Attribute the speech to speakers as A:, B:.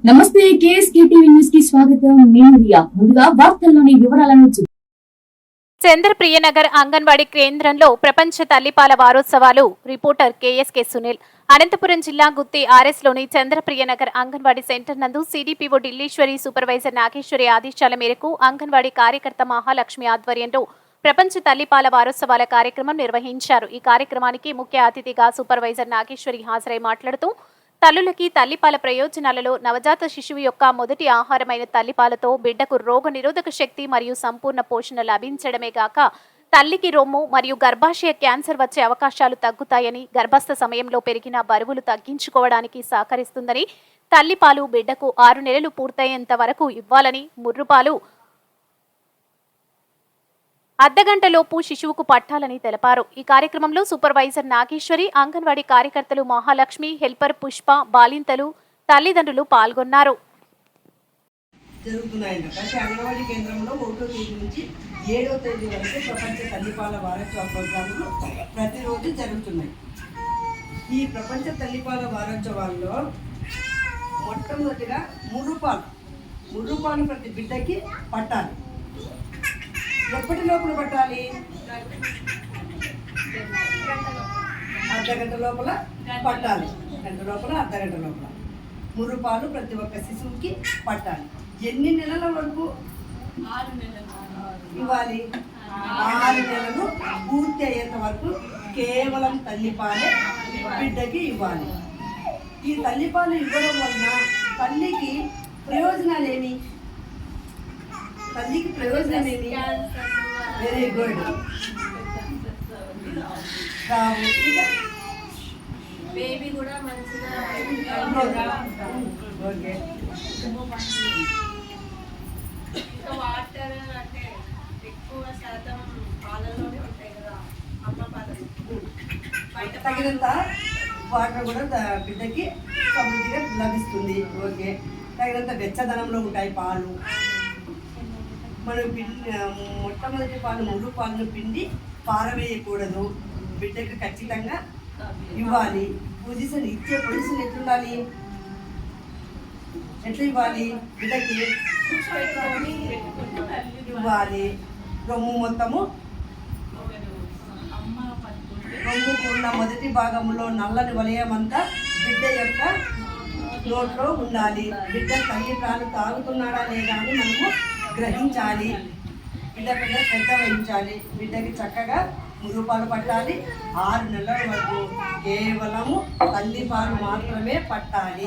A: నమస్తే KSK TV news కి స్వాగతం. నేను రియా. ముందుగా వార్తల్లోని వివరాలను
B: చంద్రప్రియనగర్ అంగన్వాడీ కేంద్రంలో ప్రపంచ తల్లిపాల వారోత్సవాలు. Reporter KSK Sunil. అనంతపురం జిల్లా గుత్తి ఆర్ఎస్లోని చంద్రప్రియనగర్ అంగన్వాడీ సెంటర్ నందు సిడిపిఓ ఢిల్లీశ్వరి సూపర్వైజర్ నాగేశ్వరి ఆదేశాల మేరకు అంగన్వాడీ కార్యకర్త మహాలక్ష్మి ఆధ్వర్యంలో ప్రపంచ తల్లిపాల వారోత్సవాల కార్యక్రమం నిర్వహించారు. ఈ కార్యక్రమానికి ముఖ్య అతిథిగా సూపర్వైజర్ నాగేశ్వరి హాజరై మాట్లాడుతూ తల్లులకి తల్లిపాల ప్రయోజనాలలో నవజాత శిశువు యొక్క మొదటి ఆహారమైన తల్లిపాలతో బిడ్డకు రోగ నిరోధక శక్తి మరియు సంపూర్ణ పోషణ లభించడమే గాక తల్లికి రొమ్ము మరియు గర్భాశయ క్యాన్సర్ వచ్చే అవకాశాలు తగ్గుతాయని, గర్భస్థ సమయంలో పెరిగిన బరువులు తగ్గించుకోవడానికి సహకరిస్తుందని, తల్లిపాలు బిడ్డకు 6 నెలలు పూర్తయ్యేంత వరకు ఇవ్వాలని, ముర్రుపాలు అర్ధగంటలోపు శిశువుకు పట్టాలని తెలిపారు. ఈ కార్యక్రమంలో సూపర్వైజర్ నాగేశ్వరి, అంగన్వాడీ కార్యకర్తలు మహాలక్ష్మి, హెల్పర్ పుష్ప, బాలింతలు, తల్లిదండ్రులు పాల్గొన్నారు.
C: జరుగుతున్నాయంట. ప్రతి అంగన్వాడీ కేంద్రంలో 1వ తేదీ నుంచి 7వ తేదీ వరకు ప్రపంచ తల్లిపాల వారోత్సవ ప్రోగ్రాములు ప్రతిరోజు జరుగుతున్నాయి. ఈ ప్రపంచ తల్లిపాల వారోత్సవాల్లో మొట్టమొదటిగా ముర్రుపాలు ప్రతి బిడ్డకి పట్టాలి. ఎప్పటి లోపల పట్టాలి? అర్ధగంట లోపల పట్టాలి. గంట లోపల, అర్ధగంట లోపల ముర్రుపాలు ప్రతి ఒక్క శిశువుకి పట్టాలి. ఎన్ని నెలల వరకు ఇవ్వాలి? 6 నెలలు పూర్తి అయ్యేంత వరకు కేవలం తల్లిపాలే బిడ్డకి ఇవ్వాలి. ఈ తల్లిపాలు ఇవ్వడం వలన తల్లికి ప్రయోజనాలు ఏమి? తల్లికి ప్రయోజనం ఏమి? Very good.
D: బేబీ కూడా మంచిగా
C: ఓకే.
D: వాటర్ అంటే ఎక్కువ శాతం పాలలోనే ఉంటాయి కదా, అమ్మ పాలలు. బయట
C: తగినంత వాటర్ కూడా బిడ్డకి సమృద్ధిగా లభిస్తుంది. ఓకే. తగినంత వెచ్చదనంలో ఉంటాయి పాలు. మనం మొట్టమొదటి ముర్రుపాలను పిండి పారవేయకూడదు. బిడ్డకు ఖచ్చితంగా ఇవ్వాలి. పొజిషన్ ఎట్లుండాలి? ఎట్లా ఇవ్వాలి? బిడ్డకి ఇవ్వాలి. రొమ్ము మొత్తము రొమ్ముకు ఉన్న మొదటి భాగంలో నల్లని వలయమంతా బిడ్డ యొక్క నోట్లో ఉండాలి. బిడ్డ తల్లి పాలు తాగుతున్నాడా లేదా అని మనము గ్రహించాలి. బిడ్డ శ్రద్ధ వహించాలి. బిడ్డకి చక్కగా ముర్రుపాలు పట్టాలి. 6 నెలల వరకు కేవలము తల్లిపాలు మాత్రమే పట్టాలి.